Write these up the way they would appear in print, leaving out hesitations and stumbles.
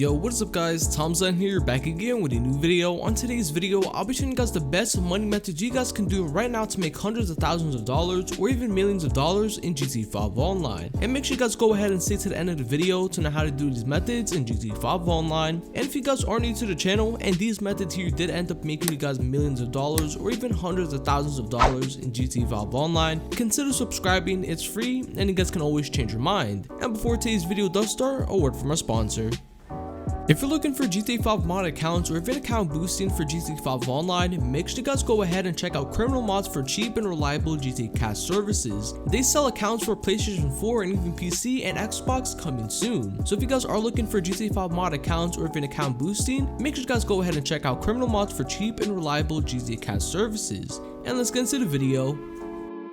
Yo, what's up guys, Tiimedesign here, back again with a new video. On today's video, I'll be showing you guys the best money methods you guys can do right now to make hundreds of thousands of dollars or even millions of dollars in GTA 5 Online. And make sure you guys go ahead and stay to the end of the video to know how to do these methods in GTA 5 Online. And if you guys are new to the channel and these methods here did end up making you guys millions of dollars or even hundreds of thousands of dollars in GTA 5 Online, consider subscribing. It's free and you guys can always change your mind. And before today's video does start, a word from our sponsor. If you're looking for GTA 5 mod accounts or even account boosting for GTA 5 Online, make sure you guys go ahead and check out Criminal Mods for cheap and reliable GTA cast services. They sell accounts for PlayStation 4 and even PC and Xbox coming soon. So if you guys are looking for GTA 5 mod accounts or even account boosting, make sure you guys go ahead and check out Criminal Mods for cheap and reliable GTA cast services. And let's get into the video.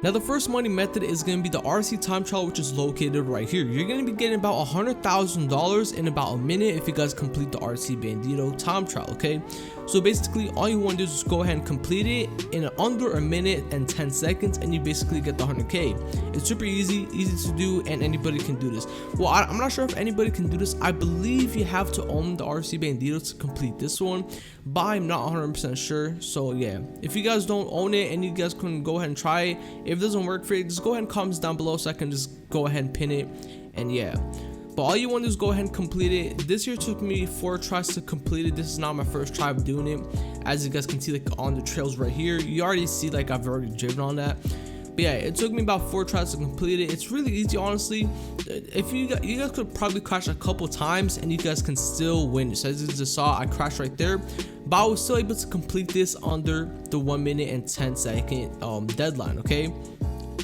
Now the first money method is going to be the RC time trial, which is located right here. You're going to be getting about $100,000 in about a minute if you guys complete the RC Bandito time trial, okay? So basically all you want to do is just go ahead and complete it in under a minute and 10 seconds and you basically get the 100k. It's super easy to do and anybody can do this. Well, I'm not sure if anybody can do this. I believe you have to own the RC Bandito to complete this one, but I'm not 100% sure. So yeah, if you guys don't own it and you guys can go ahead and try it, if it doesn't work for you, just go ahead and comment down below so I can just go ahead and pin it. And yeah, but all you want to do is go ahead and complete it. This year took me 4 tries to complete it. This is not my first try of doing it. As you guys can see, like on the trails right here, you already see like I've already driven on that. But yeah, it took me about 4 tries to complete it. It's really easy, honestly. If you guys could probably crash a couple times and you guys can still win. So as you just saw, I crashed right there, but I was still able to complete this under the 1 minute and 10 second deadline, okay?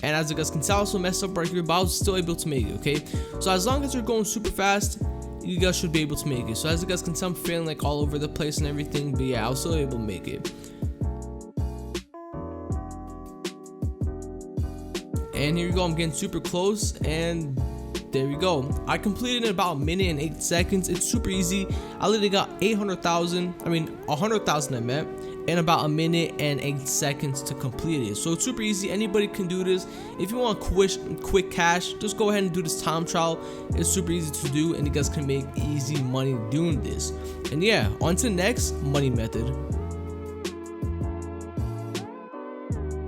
And as you guys can tell, I also messed up right here, but I was still able to make it, okay? So as long as you're going super fast, you guys should be able to make it. So as you guys can tell, I'm feeling like all over the place and everything, but yeah, I was still able to make it. And here you go, I'm getting super close, and there we go. I completed in about a minute and 8 seconds. It's super easy. I literally got 100,000 I meant, in about a minute and 8 seconds to complete it. So it's super easy. Anybody can do this. If you want quick cash, just go ahead and do this time trial. It's super easy to do and you guys can make easy money doing this. And yeah, on to the next money method.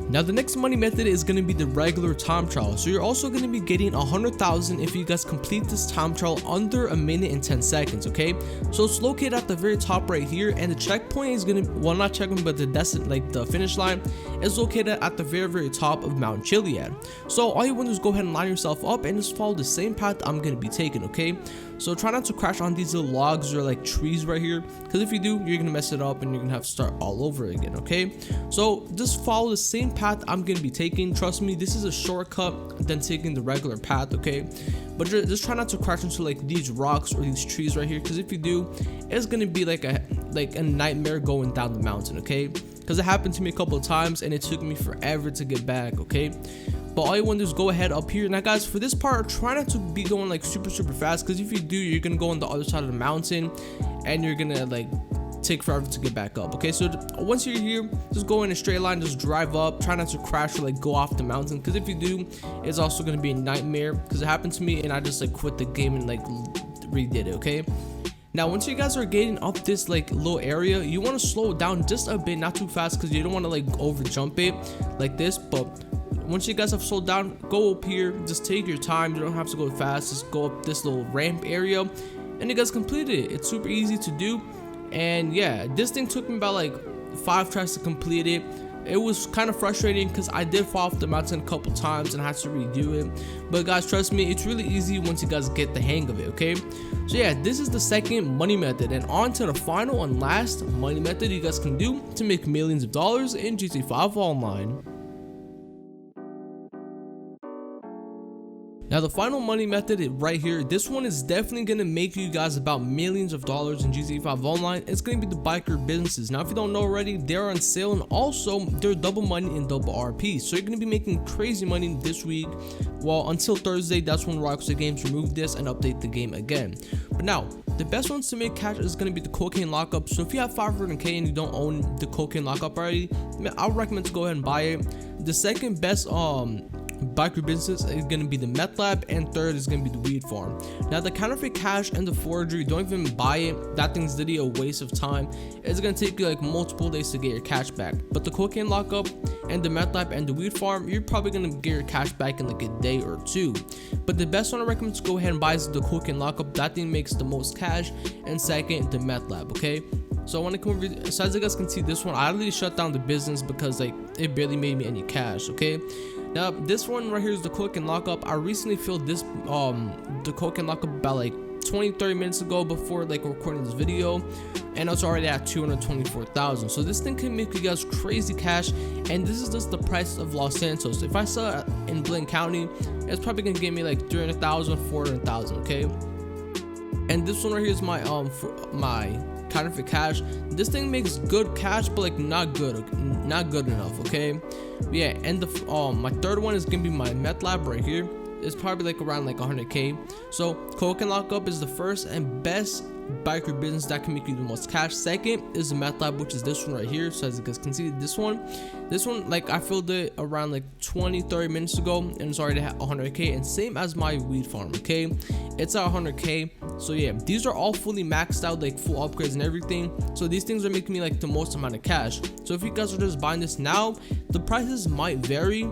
Now the next money method is going to be the regular time trial. So you're also going to be getting 100,000 if you guys complete this time trial under a minute and 10 seconds, okay? So it's located at the very top right here, and the checkpoint is going to, well, not checkpoint, but the finish line is located at the very top of Mount Chiliad. So all you want to do is go ahead and line yourself up and just follow the same path I'm going to be taking, okay? So try not to crash on these little logs or like trees right here, because if you do, you're gonna mess it up and you're gonna have to start all over again, okay? So just follow the same path I'm gonna be taking. Trust me, this is a shortcut than taking the regular path, okay? But just try not to crash into like these rocks or these trees right here, because if you do, it's gonna be like a nightmare going down the mountain, okay? Because it happened to me a couple of times and it took me forever to get back, okay? But all you want to do is go ahead up here. Now guys, for this part, try not to be going like super fast, because if you do, you're gonna go on the other side of the mountain and you're gonna like take forever to get back up, okay? So once you're here, just go in a straight line, just drive up. Try not to crash or like go off the mountain, because if you do, it's also gonna be a nightmare, because it happened to me and I just like quit the game and like redid it, okay? Now once you guys are getting up this like little area, you want to slow it down just a bit, not too fast, because you don't want to like over jump it like this. But once you guys have slowed down, go up here, just take your time. You don't have to go fast, just go up this little ramp area and you guys complete it. It's super easy to do. And yeah, this thing took me about like 5 tries to complete it. It was kind of frustrating because I did fall off the mountain a couple times and I had to redo it. But guys, trust me, it's really easy once you guys get the hang of it, okay? So yeah, this is the second money method, and on to the final and last money method you guys can do to make millions of dollars in GTA 5 Online. Now the final money method right here, this one is definitely going to make you guys about millions of dollars in GTA 5 Online. It's going to be the biker businesses. Now if you don't know already, they're on sale, and also they're double money and double RP. So you're going to be making crazy money this week. Well, until Thursday, that's when Rockstar Games remove this and update the game again. But now, the best ones to make cash is going to be the cocaine lockup. So if you have 500k and you don't own the cocaine lockup already, I would recommend to go ahead and buy it. The second best biker business is going to be the meth lab, and third is going to be the weed farm. Now the counterfeit cash and the forgery, don't even buy it. That thing's literally a waste of time. It's going to take you like multiple days to get your cash back. But the cocaine lockup and the meth lab and the weed farm, you're probably going to get your cash back in like a day or two. But the best one I recommend to go ahead and buy is the cocaine lockup. That thing makes the most cash. And second, the meth lab. Okay, so I want to come over, so as you guys can see, this one I literally shut down the business because like it barely made me any cash. Okay, now this one right here is the cocaine lockup. I recently filled this the cocaine lockup about like 20-30 minutes ago before like recording this video, and it's already at 224,000. So this thing can make you guys crazy cash, and this is just the price of Los Santos. If I sell it in Blaine County, it's probably gonna give me like 300,000, 400,000. Okay, and this one right here is my my counterfeit cash. This thing makes good cash, but like not good enough. Okay, yeah. And the my third one is gonna be my meth lab right here. It's probably like around like 100k. So cocaine lockup is the first and best biker business that can make you the most cash. Second is the meth lab, which is this one right here. So as you guys can see, this one like I filled it around like 20-30 minutes ago, and it's already at 100k, and same as my weed farm. Okay, it's at 100k. So yeah, these are all fully maxed out, like full upgrades and everything. So these things are making me like the most amount of cash. So if you guys are just buying this now, the prices might vary,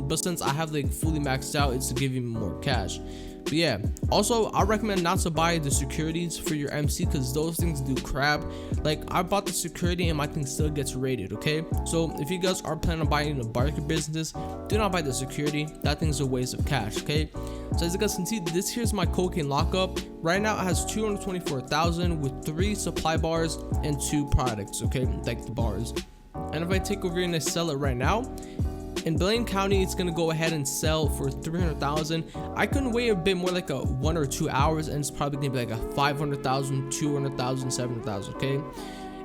but since I have like fully maxed out, it's to give you more cash. But yeah, also I recommend not to buy the securities for your MC, because those things do crap. Like I bought the security and my thing still gets rated. Okay, so if you guys are planning on buying a biker business, do not buy the security. That thing's a waste of cash. Okay, so as you guys can see, this here's my cocaine lockup. Right now it has 224,000 with 3 supply bars and 2 products. Okay, like the bars. And if I take over here and I sell it right now, in Blaine County, it's gonna go ahead and sell for 300,000. I can wait a bit more, like a 1 or 2 hours, and it's probably gonna be like a 500,000, 200,000, 700,000. Okay,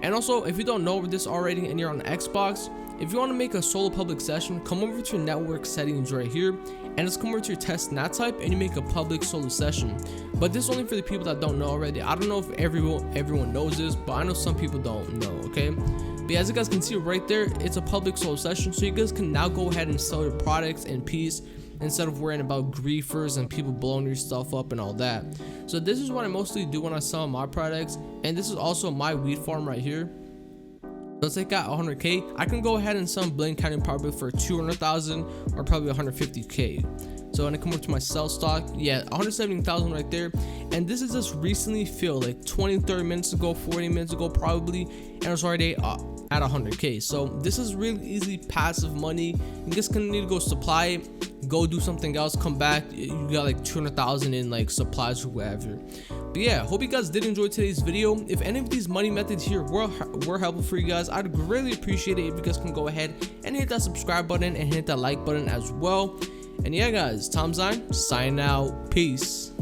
and also if you don't know this already and you're on Xbox, if you want to make a solo public session, come over to your network settings right here, and just come over to your test NAT type, and you make a public solo session. But this is only for the people that don't know already. I don't know if everyone knows this, but I know some people don't know. Okay, but yeah, as you guys can see right there, it's a public solo session, so you guys can now go ahead and sell your products in peace instead of worrying about griefers and people blowing your stuff up and all that. So this is what I mostly do when I sell my products, and this is also my weed farm right here. Let's take out 100k. I can go ahead and sell Blaine County probably for 200,000 or probably 150k. So when I come over to my sell stock, yeah, 170,000 right there. And this is just recently filled, like 20-30 minutes ago, 40 minutes ago probably, and it's already at 100k. So this is really easy passive money. You just gonna need to go supply it, go do something else, come back, you got like 200,000 in like supplies or whatever. But yeah, hope you guys did enjoy today's video. If any of these money methods here were helpful for you guys, I'd greatly appreciate it if you guys can go ahead and hit that subscribe button and hit that like button as well. And yeah guys, TiimeDesign signing out. Peace.